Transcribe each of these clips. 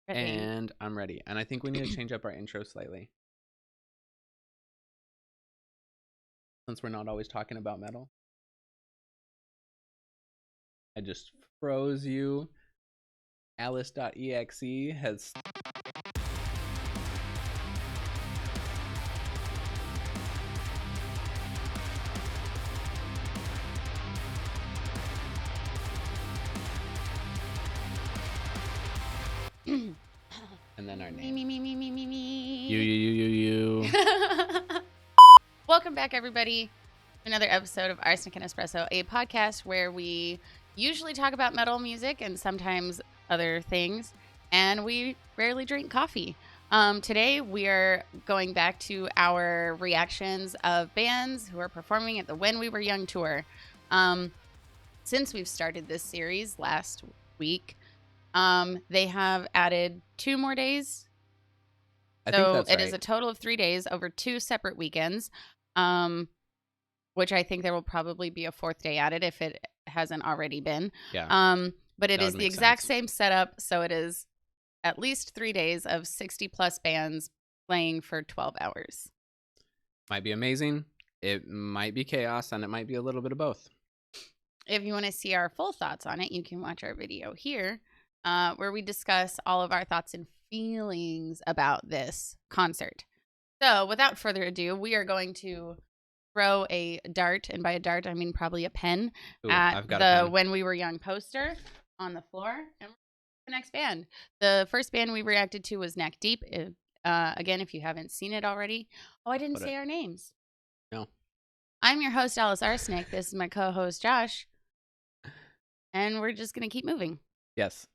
Ready. And I'm ready. And I think we need to change up our intro slightly. Since we're not always talking about metal. I just froze you. Alice.exe has... And then our name. Me. You. Welcome back, everybody, to another episode of Arsenic and Espresso, a podcast where we usually talk about metal music and sometimes other things, and we rarely drink coffee. Today, we are going back to our reactions of bands who are performing at the When We Were Young tour. Since we've started this series last week, they have added 2 more days. I think that's it right. is a total of 3 days over 2 separate weekends, which I think there will probably be a 4th day added if it hasn't already been. Yeah. But it That is would the make exact sense. same setup, so it is at least 3 days of 60 plus bands playing for 12 hours. Might be amazing. It might be chaos, and it might be a little bit of both. If you want to see our full thoughts on it, you can watch our video here, where we discuss all of our thoughts and feelings about this concert. So without further ado, we are going to throw a dart, and by a dart, I mean probably a pen, Ooh, at I've got a the pen. When We Were Young poster on the floor. And the next band. The first band we reacted to was Neck Deep. Again, if you haven't seen it already. Oh, I didn't say our names. No. I'm your host, Alice Arsenic. This is my co-host, Josh. And we're just going to keep moving. Yes.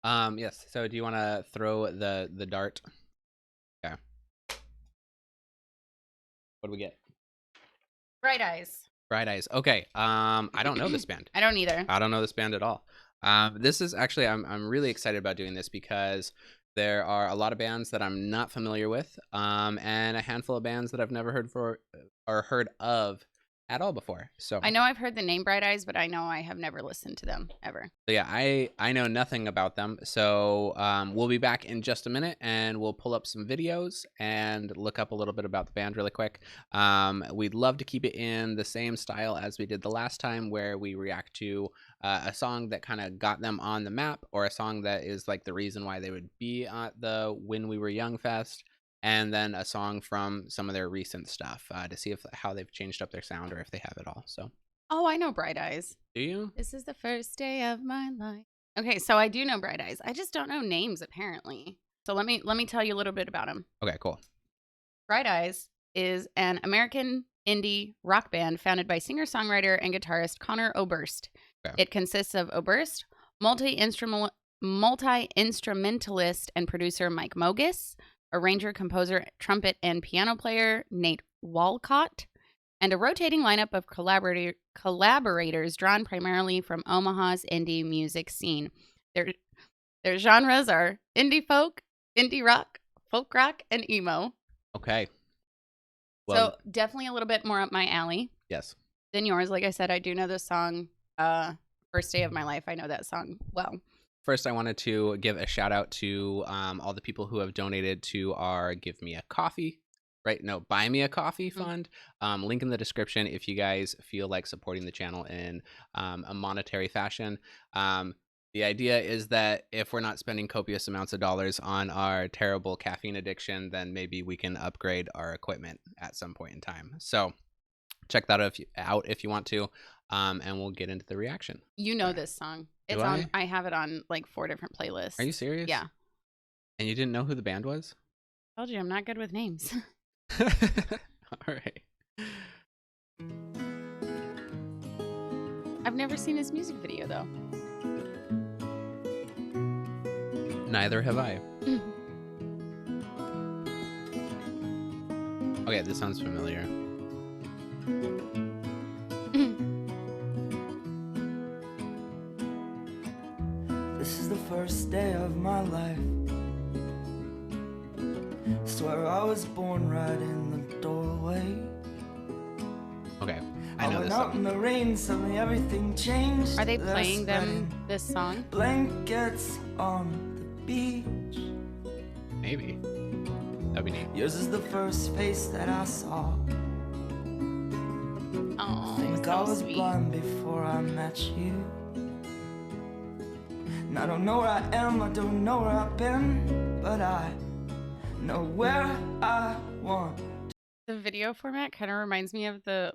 Yes. So do you want to throw the dart? Okay. What do we get? Bright Eyes. Bright Eyes. Okay. I don't know this band. I don't either. I don't know this band at all. This is actually, I'm really excited about doing this because there are a lot of bands that I'm not familiar with, and a handful of bands that I've never heard of at all before. So I know I've heard the name Bright Eyes, but I know I have never listened to them ever. So yeah, I know nothing about them. So we'll be back in just a minute, and we'll pull up some videos and look up a little bit about the band really quick. We'd love to keep it in the same style as we did the last time, where we react to a song that kind of got them on the map, or a song that is like the reason why they would be at the When We Were Young Fest, and then a song from some of their recent stuff to see how they've changed up their sound, or if they have it all. So. Oh, I know Bright Eyes. Do you? This is the first day of my life. Okay, so I do know Bright Eyes. I just don't know names, apparently. So let me tell you a little bit about them. Okay, cool. Bright Eyes is an American indie rock band founded by singer-songwriter and guitarist Connor Oberst. Okay. It consists of Oberst, multi-instrumentalist and producer Mike Mogis, arranger, composer, trumpet, and piano player Nate Walcott, and a rotating lineup of collaborators drawn primarily from Omaha's indie music scene. Their genres are indie folk, indie rock, folk rock, and emo. Okay. Well, So definitely a little bit more up my alley yes. than yours. Like I said, I do know this song, First Day of My Life. I know that song well. First, I wanted to give a shout out to all the people who have donated to our Give Me a Coffee, Buy Me a Coffee fund. Link in the description if you guys feel like supporting the channel in a monetary fashion. The idea is that if we're not spending copious amounts of dollars on our terrible caffeine addiction, then maybe we can upgrade our equipment at some point in time. So check that out if you want to, and we'll get into the reaction. You know this song. It's Do on. I have it on like 4 different playlists. Are you serious? Yeah. And you didn't know who the band was? Told you I'm not good with names. All right. I've never seen his music video though. Neither have I. Okay, this sounds familiar. This is the first day of my life. Swear I was born right in the doorway. Okay, I I know went this out in song. the rain, suddenly everything changed. Are they Last playing them night this song? in blankets on the beach. Maybe. That'd be neat. Yours is the first face that I saw. Oh, Think I was blind before I met you. And I don't know where I am, I don't know where I've been, but I know where I want. The video format kind of reminds me of the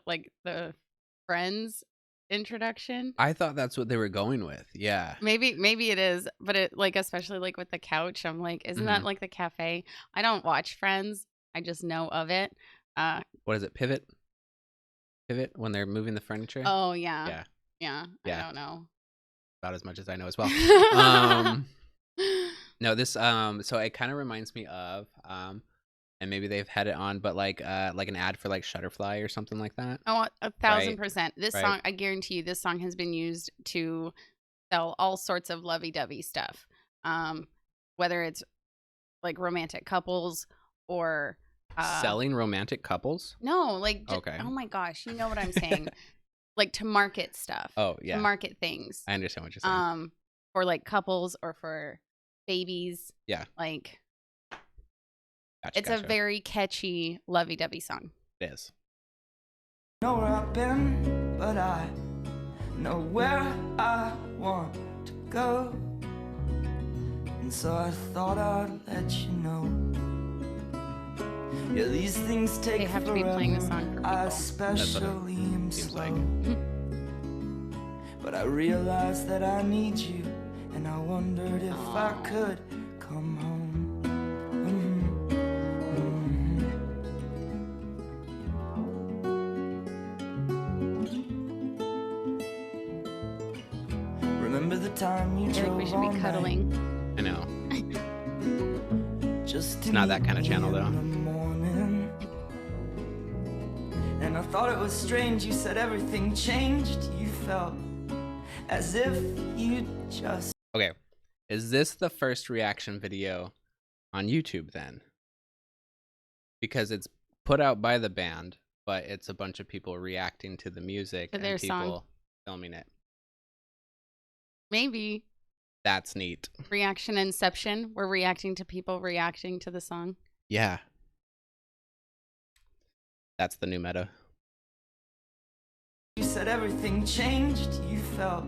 Friends introduction. I thought that's what they were going with. Yeah. Maybe it is, but it especially with the couch. I'm like, isn't that like the cafe? I don't watch Friends. I just know of it. What is it? Pivot when they're moving the furniture. Oh yeah. Yeah. I don't know. About as much as I know as well. No, this so it kind of reminds me of and maybe they've had it on, but like an ad for like Shutterfly or something like that. Oh, 1,000%. This Right. song, I guarantee you, this song has been used to sell all sorts of lovey-dovey stuff. Whether it's like romantic couples or Selling romantic couples? no, Okay. oh my gosh, you know what I'm saying? Like to market stuff. Oh, yeah. To market things. I understand what you're saying. For like couples or for babies. Yeah. Like Gotcha, it's a very catchy lovey-dovey song. It is. Know where I've been, but I know where I want to go. And so I thought I'd let you know. Yeah, these things take They have to be playing the song for I people. especially am seems slow. like. But I realized that I need you, and I wondered if I Aw. could come home. Remember the time you I feel like drove we should all be night cuddling. I know. just It's not that kind of channel, though. Morning. And I thought it was strange, you said everything changed. You felt as if you just Okay. Is this the first reaction video on YouTube then? Because it's put out by the band, but it's a bunch of people reacting to the music To and their people song. filming it. Maybe. That's neat. Reaction Inception. We're reacting to people reacting to the song. Yeah. That's the new meta. you said everything changed. You felt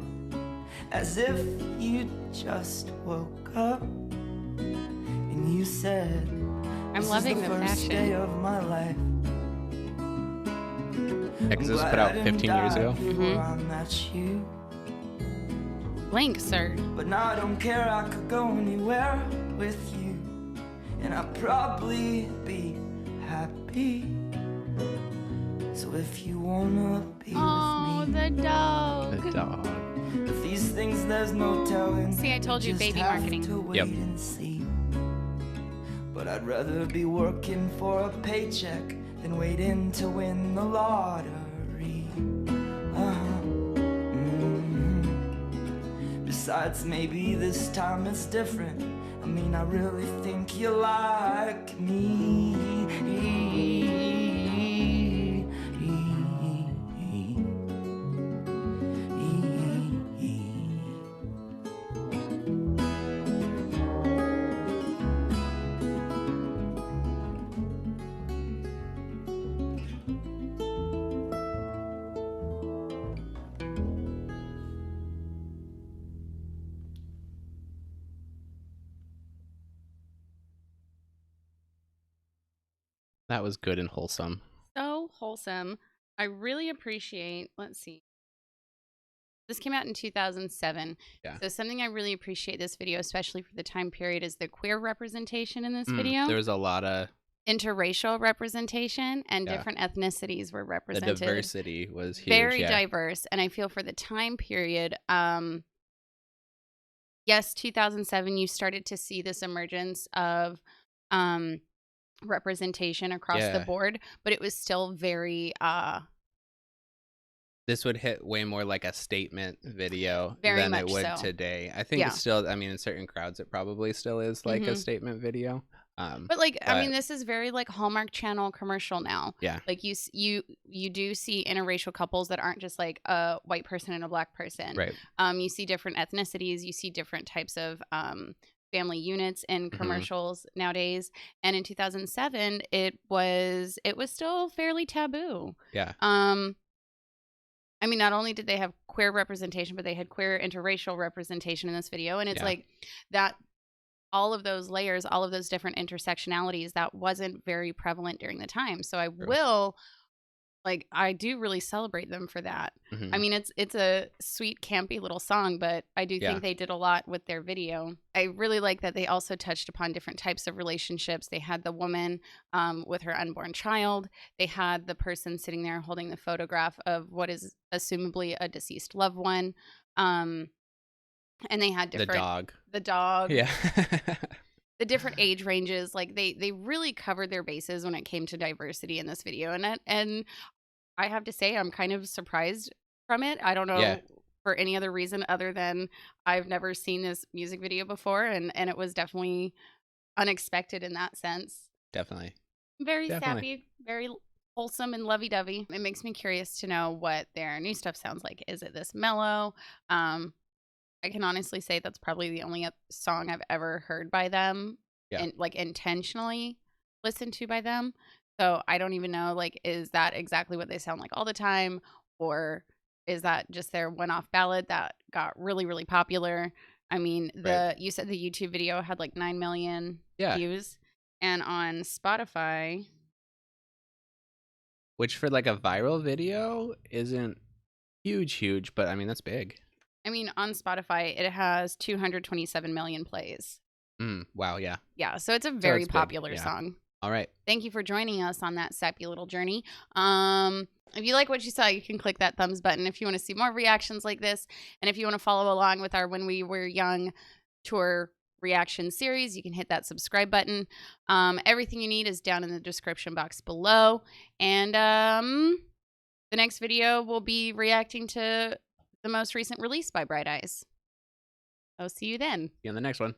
as if you just woke up. And you said, I'm loving the first day fashion. of my life. Because this was put out 15 years ago. I met you. Blink, sir. But now I don't care, I could go anywhere with you. And I'd probably be happy. So if you wanna be Oh, with me, the dog. The dog. with these things there's no telling. See, I told you, just baby have marketing. to wait Yep. and see. But I'd rather be working for a paycheck than waiting to win the lottery. Besides, maybe this time it's different. I mean, I really think you like me. That was good and wholesome. So wholesome. I really appreciate, let's see. This came out in 2007. Yeah. So something I really appreciate this video, especially for the time period, is the queer representation in this video. There was a lot of Interracial representation and Yeah. different ethnicities were the represented. diversity was huge. Very yeah. diverse. And I feel for the time period, yes, 2007, you started to see this emergence of representation across the Yeah. board, but it was still very This would hit way more like a statement video Very than it much would so. today. I think Yeah. it's still, I mean, in certain crowds, it probably still is like a Mhm. statement video. but like I mean but- this is very like Hallmark Channel commercial now. Yeah. Like you do see interracial couples that aren't just like a white person and a black person. Right. You see different ethnicities, you see different types of family units in Mhm. commercials nowadays. And in 2007, it was still fairly taboo. Yeah. I mean, not only did they have queer representation, but they had queer interracial representation in this video. And it's Yeah. like that, all of those layers, all of those different intersectionalities, that wasn't very prevalent during the time. So True. I do really celebrate them for that. I Mhm. mean, it's a sweet, campy little song, but I do Yeah. think they did a lot with their video. I really like that they also touched upon different types of relationships. They had the woman with her unborn child. They had the person sitting there holding the photograph of what is assumably a deceased loved one. And they had The dog. the dog, Yeah. the different age ranges. Like they really covered their bases when it came to diversity in this video. And I have to say, I'm kind of surprised from it. I don't know Yeah. for any other reason other than I've never seen this music video before, and it was definitely unexpected in that sense. Definitely. Very Definitely. sappy, very wholesome and lovey-dovey. It makes me curious to know what their new stuff sounds like. Is it this mellow? I can honestly say that's probably the only song I've ever heard by them, Yeah. and like intentionally listened to by them. So I don't even know, like, is that exactly what they sound like all the time, or is that just their one-off ballad that got really, really popular? I mean, Right. you said the YouTube video had like 9 million Yeah. views, and on Spotify, Which for like a viral video isn't huge, but I mean that's big. it has 227 million plays. Wow. Yeah. Yeah, so it's a So very it's big. popular Yeah. song. All right. Thank you for joining us on that sappy little journey. If you like what you saw, you can click that thumbs button if you want to see more reactions like this. And if you want to follow along with our When We Were Young tour reaction series, you can hit that subscribe button. Everything you need is down in the description box below. And the next video will be reacting to the most recent release by Bright Eyes. I'll see you then. See you on the next one.